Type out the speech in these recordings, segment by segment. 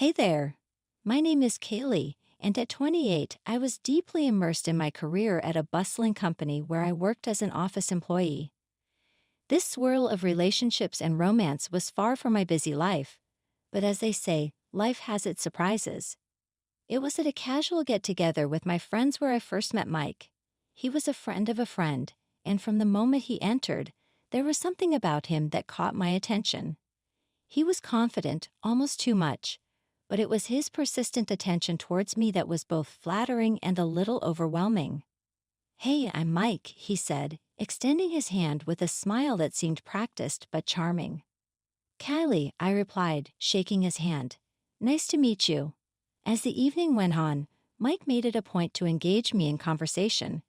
Hey there. My name is Kaylee, and at 28, I was deeply immersed in my career at a bustling company where I worked as an office employee. This swirl of relationships and romance was far from my busy life, but as they say, life has its surprises. It was at a casual get-together with my friends where I first met Mike. He was a friend of a friend, and from the moment he entered, there was something about him that caught my attention. He was confident, almost too much, but it was his persistent attention towards me that was both flattering and a little overwhelming. "Hey, I'm Mike," he said, extending his hand with a smile that seemed practiced but charming. "Kylie," I replied, shaking his hand. "Nice to meet you." As the evening went on, Mike made it a point to engage me in conversation.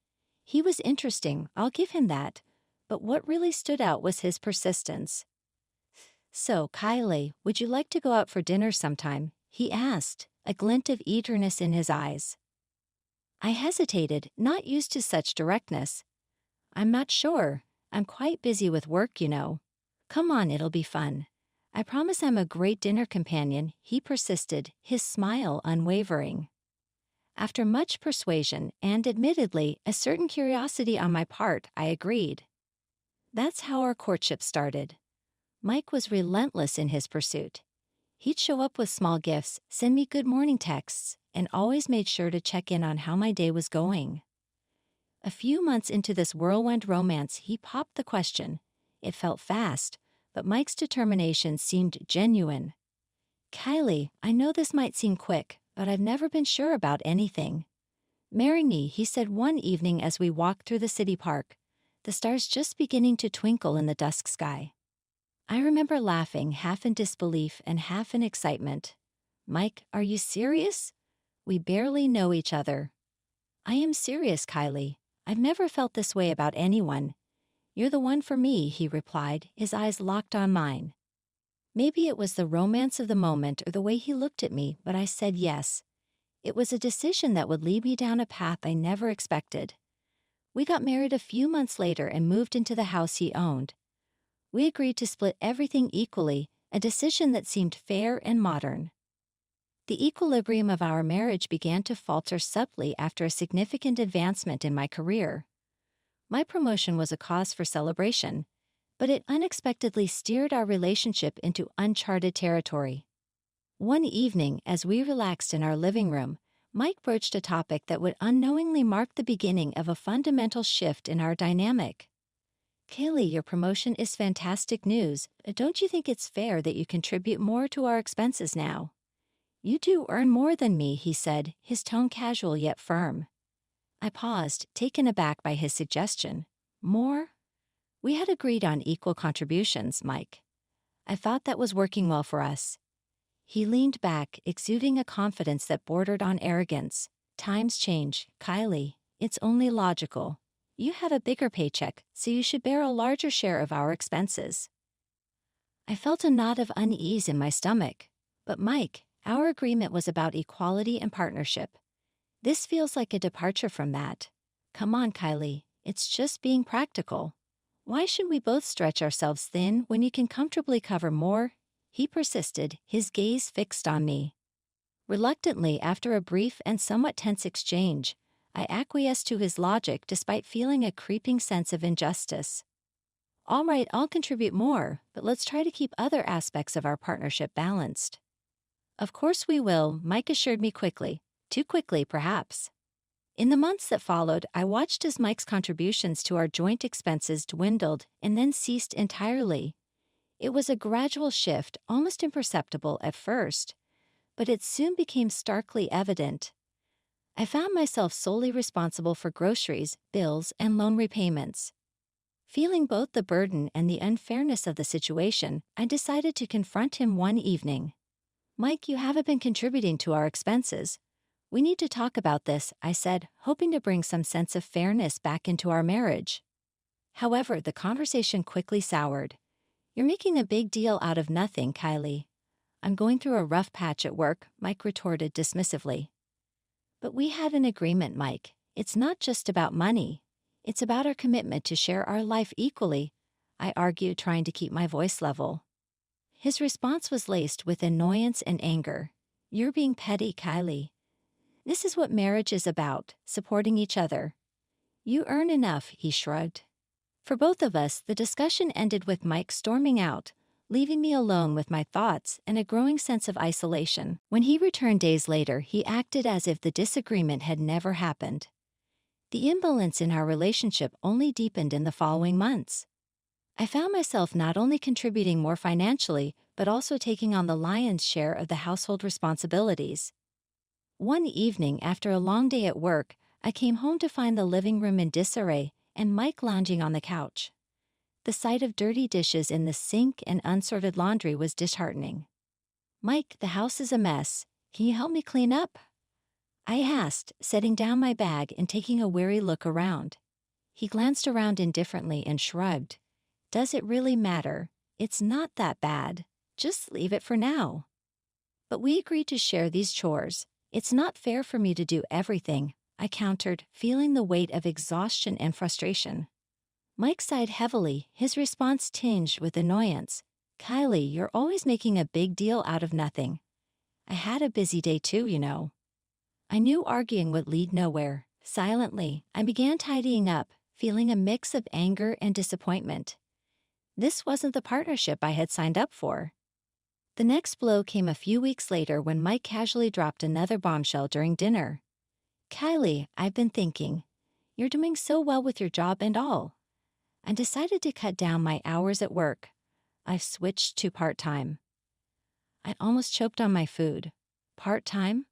He was interesting, I'll give him that, but what really stood out was his persistence. "So, Kylie, would you like to go out for dinner sometime?" he asked, a glint of eagerness in his eyes. I hesitated, not used to such directness. "I'm not sure. I'm quite busy with work, you know." "Come on, it'll be fun. I promise I'm a great dinner companion," he persisted, his smile unwavering. After much persuasion and, admittedly, a certain curiosity on my part, I agreed. That's how our courtship started. Mike was relentless in his pursuit. He'd show up with small gifts, send me good morning texts, and always made sure to check in on how my day was going. A few months into this whirlwind romance, he popped the question. It felt fast, but Mike's determination seemed genuine. "Kylie, I know this might seem quick, but I've never been sure about anything. Marry me," he said one evening as we walked through the city park, the stars just beginning to twinkle in the dusk sky. I remember laughing, half in disbelief and half in excitement. "Mike, are you serious? We barely know each other." "I am serious, Kylie. I've never felt this way about anyone. You're the one for me," he replied, his eyes locked on mine. Maybe it was the romance of the moment or the way he looked at me, but I said yes. It was a decision that would lead me down a path I never expected. We got married a few months later and moved into the house he owned. We agreed to split everything equally, a decision that seemed fair and modern. The equilibrium of our marriage began to falter subtly after a significant advancement in my career. My promotion was a cause for celebration, but it unexpectedly steered our relationship into uncharted territory. One evening, as we relaxed in our living room, Mike broached a topic that would unknowingly mark the beginning of a fundamental shift in our dynamic. "Kaylee, your promotion is fantastic news. Don't you think it's fair that you contribute more to our expenses now?" "You do earn more than me," he said, his tone casual yet firm. I paused, taken aback by his suggestion. "More?" "We had agreed on equal contributions, Mike. I thought that was working well for us." He leaned back, exuding a confidence that bordered on arrogance. "Times change, Kylie. It's only logical. You have a bigger paycheck, so you should bear a larger share of our expenses." I felt a knot of unease in my stomach. "But Mike, our agreement was about equality and partnership. This feels like a departure from that." "Come on, Kylie. It's just being practical. Why should we both stretch ourselves thin when you can comfortably cover more?" He persisted, his gaze fixed on me. Reluctantly, after a brief and somewhat tense exchange, I acquiesced to his logic despite feeling a creeping sense of injustice. "All right, I'll contribute more, but let's try to keep other aspects of our partnership balanced." "Of course we will," Mike assured me quickly. Too quickly, perhaps. In the months that followed, I watched as Mike's contributions to our joint expenses dwindled and then ceased entirely. It was a gradual shift, almost imperceptible at first, but it soon became starkly evident. I found myself solely responsible for groceries, bills, and loan repayments. Feeling both the burden and the unfairness of the situation, I decided to confront him one evening. "Mike, you haven't been contributing to our expenses. We need to talk about this," I said, hoping to bring some sense of fairness back into our marriage. However, the conversation quickly soured. "You're making a big deal out of nothing, Kylie." "I'm going through a rough patch at work," Mike retorted dismissively. "But we had an agreement, Mike. It's not just about money. It's about our commitment to share our life equally," I argued, trying to keep my voice level. His response was laced with annoyance and anger. You're being petty, Kylie. This is what marriage is about, supporting each other. You earn enough, he shrugged. For both of us, the discussion ended with Mike storming out, leaving me alone with my thoughts and a growing sense of isolation. When he returned days later, he acted as if the disagreement had never happened. The imbalance in our relationship only deepened in the following months. I found myself not only contributing more financially, but also taking on the lion's share of the household responsibilities. One evening, after a long day at work, I came home to find the living room in disarray and Mike lounging on the couch. The sight of dirty dishes in the sink and unsorted laundry was disheartening. "Mike, the house is a mess. Can you help me clean up?" I asked, setting down my bag and taking a wary look around. He glanced around indifferently and shrugged. "Does it really matter? It's not that bad. Just leave it for now." But we agreed to share these chores. "It's not fair for me to do everything," I countered, feeling the weight of exhaustion and frustration. Mike sighed heavily, his response tinged with annoyance. "Kylie, you're always making a big deal out of nothing. I had a busy day too, you know." I knew arguing would lead nowhere. Silently, I began tidying up, feeling a mix of anger and disappointment. This wasn't the partnership I had signed up for. The next blow came a few weeks later when Mike casually dropped another bombshell during dinner. "Kylie, I've been thinking. You're doing so well with your job and all. I decided to cut down my hours at work. I've switched to part-time." I almost choked on my food. Part-time?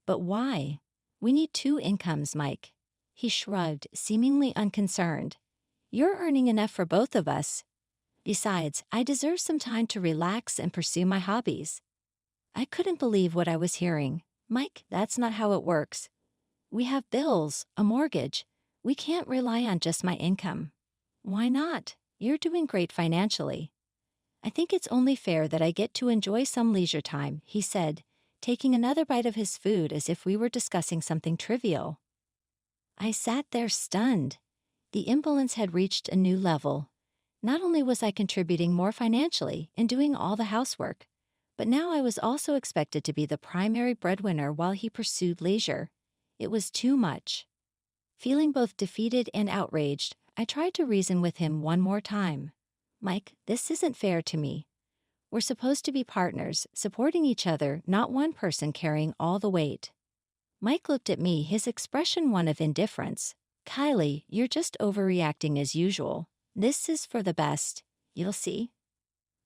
But why? "We need 2 incomes, Mike." He shrugged, seemingly unconcerned. "You're earning enough for both of us. Besides, I deserve some time to relax and pursue my hobbies." I couldn't believe what I was hearing. "Mike, that's not how it works. We have bills, a mortgage. We can't rely on just my income." "Why not? You're doing great financially." "I think it's only fair that I get to enjoy some leisure time," he said, taking another bite of his food as if we were discussing something trivial. I sat there stunned. The imbalance had reached a new level. Not only was I contributing more financially and doing all the housework, but now I was also expected to be the primary breadwinner while he pursued leisure. It was too much. Feeling both defeated and outraged, I tried to reason with him one more time. "Mike, this isn't fair to me. We're supposed to be partners, supporting each other, not one person carrying all the weight." Mike looked at me, his expression one of indifference. "Kylie, you're just overreacting as usual. This is for the best. You'll see."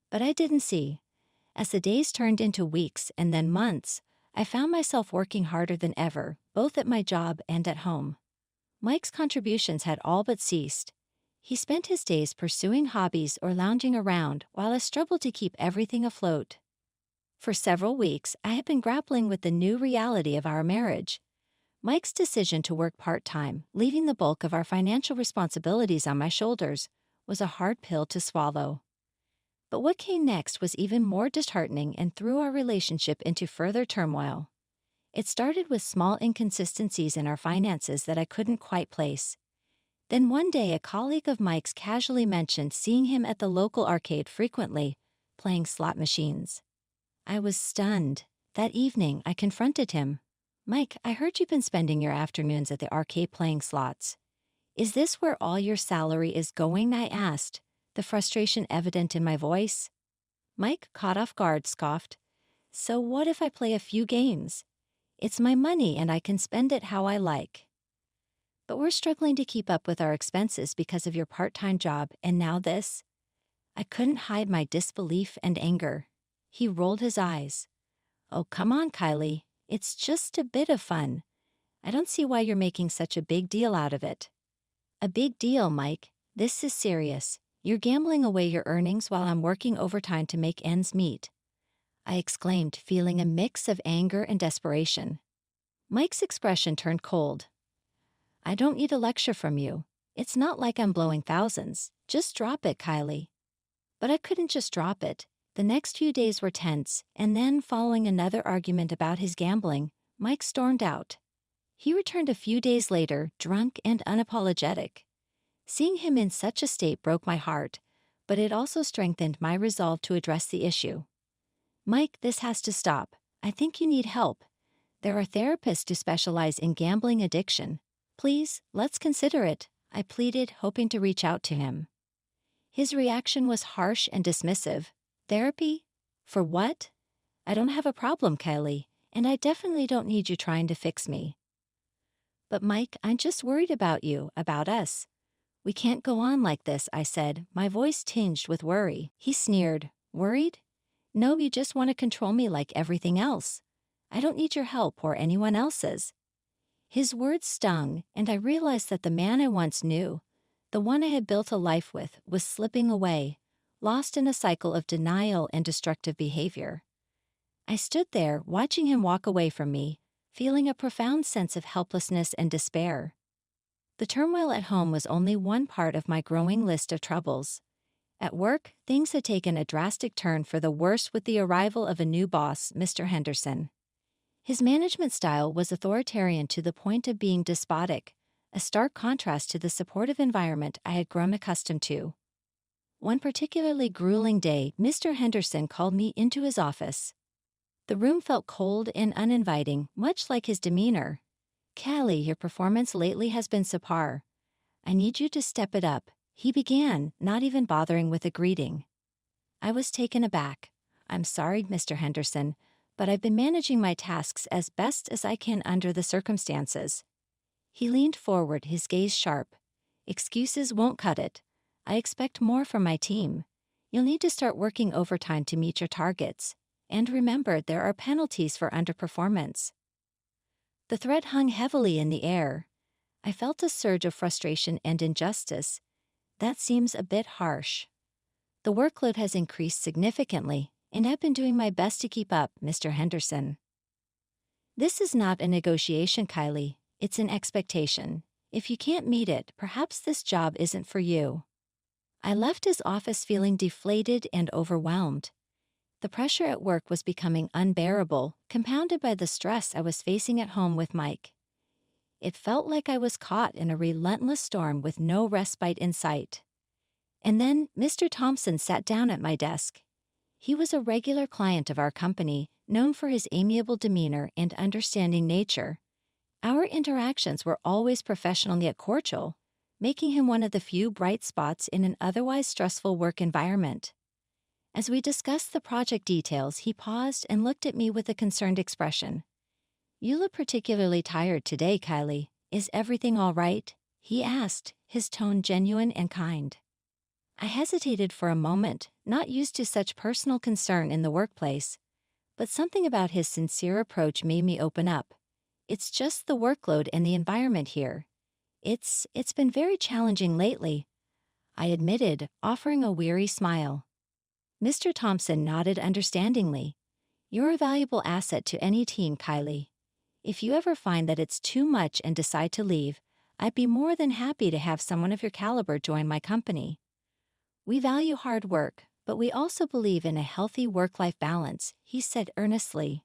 But I didn't see. As the days turned into weeks and then months, I found myself working harder than ever, both at my job and at home. Mike's contributions had all but ceased. He spent his days pursuing hobbies or lounging around while I struggled to keep everything afloat. For several weeks, I had been grappling with the new reality of our marriage. Mike's decision to work part-time, leaving the bulk of our financial responsibilities on my shoulders, was a hard pill to swallow. But what came next was even more disheartening and threw our relationship into further turmoil. It started with small inconsistencies in our finances that I couldn't quite place. Then one day a colleague of Mike's casually mentioned seeing him at the local arcade frequently, playing slot machines. I was stunned. That evening, I confronted him. "Mike, I heard you've been spending your afternoons at the arcade playing slots. Is this where all your salary is going?" I asked, the frustration evident in my voice. Mike, caught off guard, scoffed. "So what if I play a few games? It's my money and I can spend it how I like." "But we're struggling to keep up with our expenses because of your part-time job, and now this." I couldn't hide my disbelief and anger. He rolled his eyes. "Oh, come on, Kylie. It's just a bit of fun. I don't see why you're making such a big deal out of it." "A big deal, Mike. This is serious. You're gambling away your earnings while I'm working overtime to make ends meet," I exclaimed, feeling a mix of anger and desperation. Mike's expression turned cold. "I don't need a lecture from you. It's not like I'm blowing thousands. Just drop it, Kylie." But I couldn't just drop it. The next few days were tense, and then, following another argument about his gambling, Mike stormed out. He returned a few days later, drunk and unapologetic. Seeing him in such a state broke my heart, but it also strengthened my resolve to address the issue. "Mike, this has to stop. I think you need help. There are therapists who specialize in gambling addiction. Please, let's consider it, I pleaded, hoping to reach out to him. His reaction was harsh and dismissive. Therapy? For what? I don't have a problem, Kylie, and I definitely don't need you trying to fix me. But Mike, I'm just worried about you, about us. We can't go on like this, I said, my voice tinged with worry. He sneered. Worried? No, you just want to control me like everything else. I don't need your help or anyone else's. His words stung, and I realized that the man I once knew, the one I had built a life with, was slipping away, lost in a cycle of denial and destructive behavior. I stood there, watching him walk away from me, feeling a profound sense of helplessness and despair. The turmoil at home was only one part of my growing list of troubles. At work, things had taken a drastic turn for the worse with the arrival of a new boss, Mr. Henderson. His management style was authoritarian to the point of being despotic, a stark contrast to the supportive environment I had grown accustomed to. One particularly grueling day, Mr. Henderson called me into his office. The room felt cold and uninviting, much like his demeanor. Callie, your performance lately has been subpar. I need you to step it up, he began, not even bothering with a greeting. I was taken aback. I'm sorry, Mr. Henderson, but I've been managing my tasks as best as I can under the circumstances. He leaned forward, his gaze sharp. Excuses won't cut it. I expect more from my team. You'll need to start working overtime to meet your targets. And remember, there are penalties for underperformance. The threat hung heavily in the air. I felt a surge of frustration and injustice. That seems a bit harsh. The workload has increased significantly, and I've been doing my best to keep up, Mr. Henderson. This is not a negotiation, Kylie. It's an expectation. If you can't meet it, perhaps this job isn't for you. I left his office feeling deflated and overwhelmed. The pressure at work was becoming unbearable, compounded by the stress I was facing at home with Mike. It felt like I was caught in a relentless storm with no respite in sight. And then Mr. Thompson sat down at my desk. He was a regular client of our company, known for his amiable demeanor and understanding nature. Our interactions were always professional yet cordial, making him one of the few bright spots in an otherwise stressful work environment. As we discussed the project details, he paused and looked at me with a concerned expression. You look particularly tired today, Kylie. Is everything all right? He asked, his tone genuine and kind. I hesitated for a moment, not used to such personal concern in the workplace. But something about his sincere approach made me open up. It's just the workload and the environment here. It's been very challenging lately, I admitted, offering a weary smile. Mr. Thompson nodded understandingly. You're a valuable asset to any team, Kylie. If you ever find that it's too much and decide to leave, I'd be more than happy to have someone of your caliber join my company. We value hard work, but we also believe in a healthy work-life balance, he said earnestly.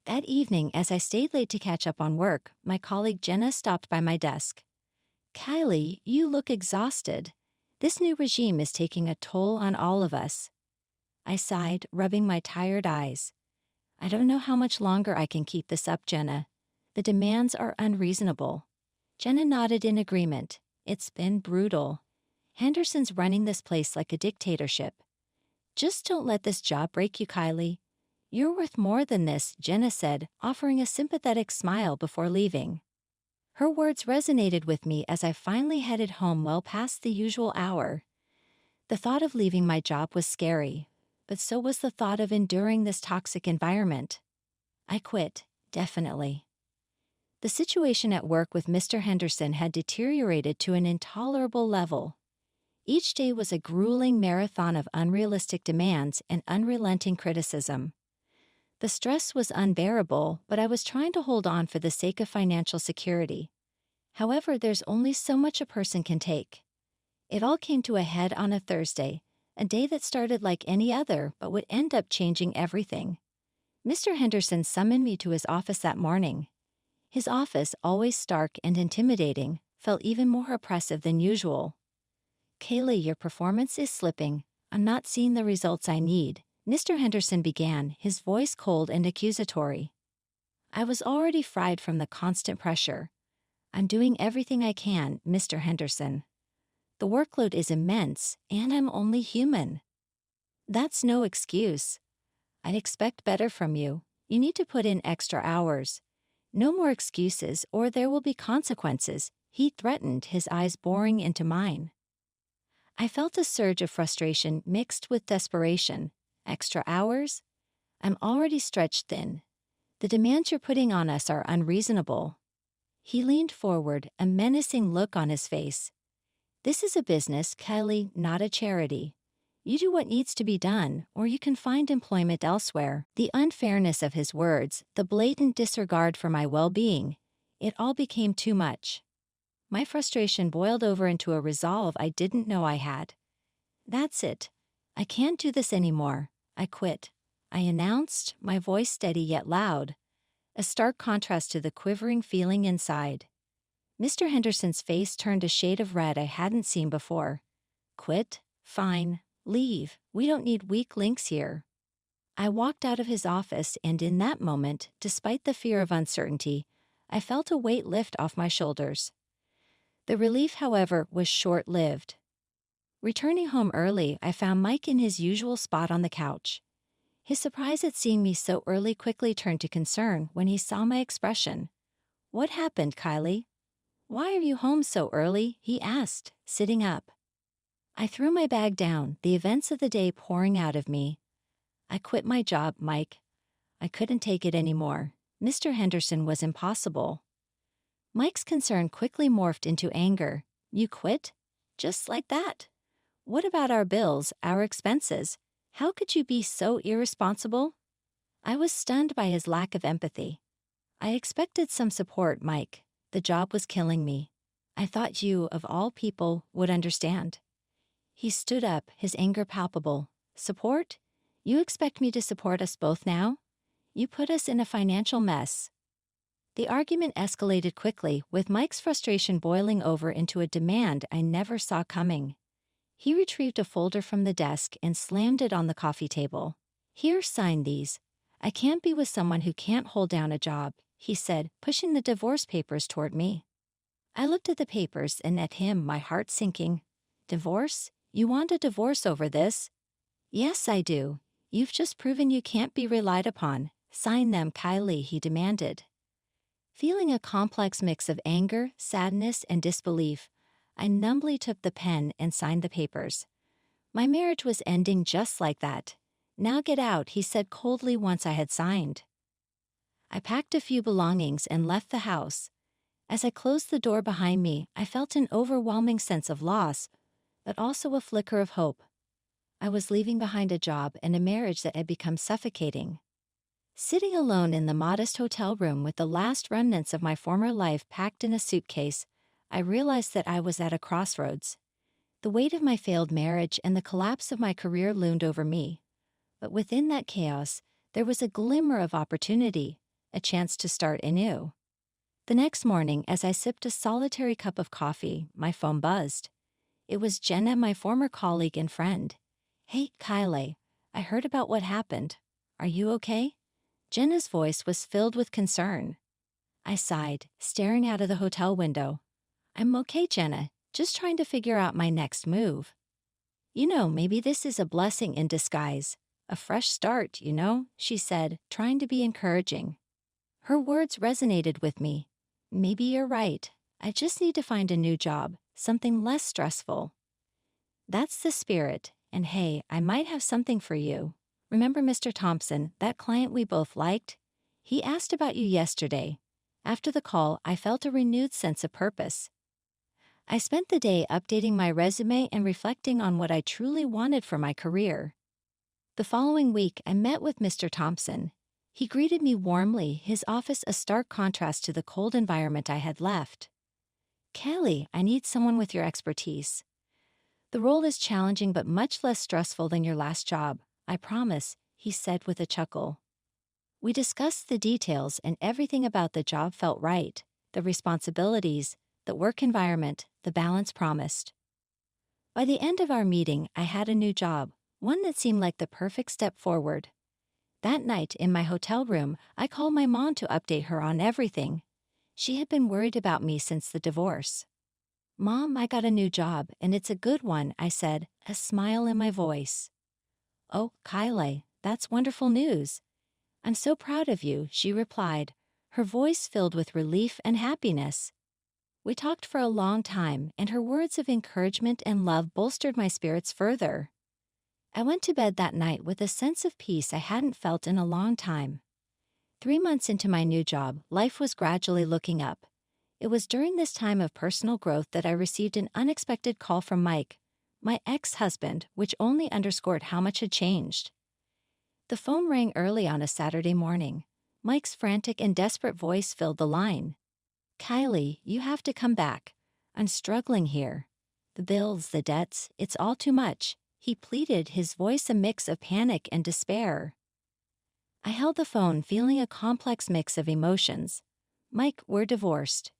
That evening, as I stayed late to catch up on work, my colleague Jenna stopped by my desk. Kylie, you look exhausted. This new regime is taking a toll on all of us. I sighed, rubbing my tired eyes. I don't know how much longer I can keep this up, Jenna. The demands are unreasonable. Jenna nodded in agreement. It's been brutal. Henderson's running this place like a dictatorship. Just don't let this job break you, Kylie. You're worth more than this, Jenna said, offering a sympathetic smile before leaving. Her words resonated with me as I finally headed home well past the usual hour. The thought of leaving my job was scary, but so was the thought of enduring this toxic environment. I quit, definitely. The situation at work with Mr. Henderson had deteriorated to an intolerable level. Each day was a grueling marathon of unrealistic demands and unrelenting criticism. The stress was unbearable, but I was trying to hold on for the sake of financial security. However, there's only so much a person can take. It all came to a head on a Thursday, a day that started like any other but would end up changing everything. Mr. Henderson summoned me to his office that morning. His office, always stark and intimidating, felt even more oppressive than usual. Kaylee, your performance is slipping. I'm not seeing the results I need, Mr. Henderson began, his voice cold and accusatory. I was already fried from the constant pressure. I'm doing everything I can, Mr. Henderson. The workload is immense, and I'm only human. That's no excuse. I expect better from you. You need to put in extra hours. No more excuses, or there will be consequences, he threatened, his eyes boring into mine. I felt a surge of frustration mixed with desperation. Extra hours? I'm already stretched thin. The demands you're putting on us are unreasonable. He leaned forward, a menacing look on his face. This is a business, Kelly, not a charity. You do what needs to be done, or you can find employment elsewhere. The unfairness of his words, the blatant disregard for my well-being, it all became too much. My frustration boiled over into a resolve I didn't know I had. That's it. I can't do this anymore. I quit. I announced, my voice steady yet loud, a stark contrast to the quivering feeling inside. Mr. Henderson's face turned a shade of red I hadn't seen before. Quit? Fine. Leave. We don't need weak links here. I walked out of his office, and in that moment, despite the fear of uncertainty, I felt a weight lift off my shoulders. The relief, however, was short-lived. Returning home early, I found Mike in his usual spot on the couch. His surprise at seeing me so early quickly turned to concern when he saw my expression. What happened, Kylie? Why are you home so early? He asked, sitting up. I threw my bag down, the events of the day pouring out of me. I quit my job, Mike. I couldn't take it anymore. Mr. Henderson was impossible. Mike's concern quickly morphed into anger. You quit? Just like that? What about our bills, our expenses? How could you be so irresponsible? I was stunned by his lack of empathy. I expected some support, Mike. The job was killing me. I thought you, of all people, would understand. He stood up, his anger palpable. Support? You expect me to support us both now? You put us in a financial mess. The argument escalated quickly, with Mike's frustration boiling over into a demand I never saw coming. He retrieved a folder from the desk and slammed it on the coffee table. Here, sign these. I can't be with someone who can't hold down a job, he said, pushing the divorce papers toward me. I looked at the papers and at him, my heart sinking. Divorce? You want a divorce over this? Yes, I do. You've just proven you can't be relied upon. Sign them, Kylie, he demanded. Feeling a complex mix of anger, sadness, and disbelief, I numbly took the pen and signed the papers. My marriage was ending just like that. Now get out, he said coldly once I had signed. I packed a few belongings and left the house. As I closed the door behind me, I felt an overwhelming sense of loss, but also a flicker of hope. I was leaving behind a job and a marriage that had become suffocating. Sitting alone in the modest hotel room with the last remnants of my former life packed in a suitcase, I realized that I was at a crossroads. The weight of my failed marriage and the collapse of my career loomed over me. But within that chaos, there was a glimmer of opportunity, a chance to start anew. The next morning, as I sipped a solitary cup of coffee, my phone buzzed. It was Jenna, my former colleague and friend. Hey, Kylie, I heard about what happened. Are you okay? Jenna's voice was filled with concern. I sighed, staring out of the hotel window. I'm okay, Jenna, just trying to figure out my next move. Maybe this is a blessing in disguise. A fresh start, she said, trying to be encouraging. Her words resonated with me. Maybe you're right. I just need to find a new job, something less stressful. That's the spirit, and hey, I might have something for you. Remember Mr. Thompson, that client we both liked? He asked about you yesterday. After the call, I felt a renewed sense of purpose. I spent the day updating my resume and reflecting on what I truly wanted for my career. The following week, I met with Mr. Thompson. He greeted me warmly, his office a stark contrast to the cold environment I had left. Kelly, I need someone with your expertise. The role is challenging but much less stressful than your last job, I promise, he said with a chuckle. We discussed the details and everything about the job felt right, the responsibilities, the work environment, the balance promised. By the end of our meeting, I had a new job, one that seemed like the perfect step forward. That night in my hotel room, I called my mom to update her on everything. She had been worried about me since the divorce. "Mom, I got a new job, and it's a good one," I said, a smile in my voice. "Oh, Kylie, that's wonderful news. I'm so proud of you," she replied, her voice filled with relief and happiness. We talked for a long time, and her words of encouragement and love bolstered my spirits further. I went to bed that night with a sense of peace I hadn't felt in a long time. 3 months into my new job, life was gradually looking up. It was during this time of personal growth that I received an unexpected call from Mike, my ex-husband, which only underscored how much had changed. The phone rang early on a Saturday morning. Mike's frantic and desperate voice filled the line. "Kylie, you have to come back. I'm struggling here. The bills, the debts, it's all too much," he pleaded, his voice a mix of panic and despair. I held the phone, feeling a complex mix of emotions. "Mike, we're divorced.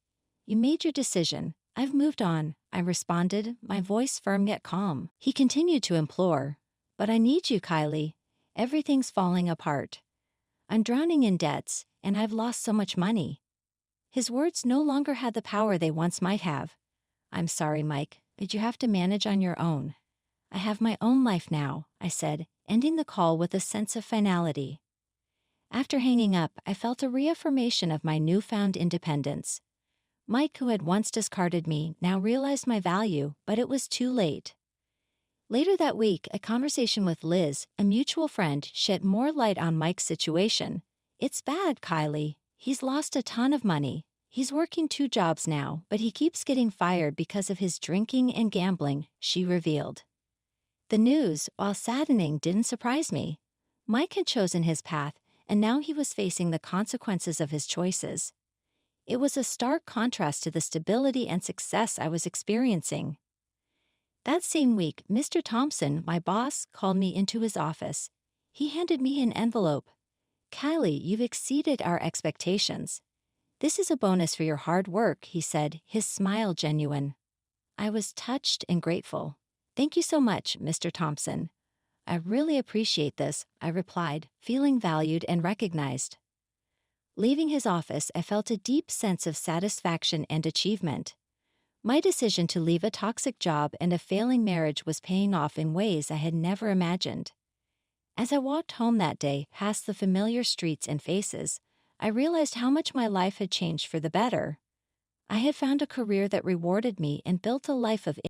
You made your decision. I've moved on," I responded, my voice firm yet calm. He continued to implore, "But I need you, Kylie. Everything's falling apart. I'm drowning in debts, and I've lost so much money." His words no longer had the power they once might have. "I'm sorry, Mike, but you have to manage on your own. I have my own life now," I said, ending the call with a sense of finality. After hanging up, I felt a reaffirmation of my newfound independence. Mike, who had once discarded me, now realized my value, but it was too late. Later that week, a conversation with Liz, a mutual friend, shed more light on Mike's situation. "It's bad, Kylie. He's lost a ton of money. He's working 2 jobs now, but he keeps getting fired because of his drinking and gambling," she revealed. The news, while saddening, didn't surprise me. Mike had chosen his path, and now he was facing the consequences of his choices. It was a stark contrast to the stability and success I was experiencing. That same week, Mr. Thompson, my boss, called me into his office. He handed me an envelope. "Kylie, you've exceeded our expectations. This is a bonus for your hard work," he said, his smile genuine. I was touched and grateful. "Thank you so much, Mr. Thompson. I really appreciate this," I replied, feeling valued and recognized. Leaving his office, I felt a deep sense of satisfaction and achievement. My decision to leave a toxic job and a failing marriage was paying off in ways I had never imagined. As I walked home that day, past the familiar streets and faces, I realized how much my life had changed for the better. I had found a career that rewarded me and built a life of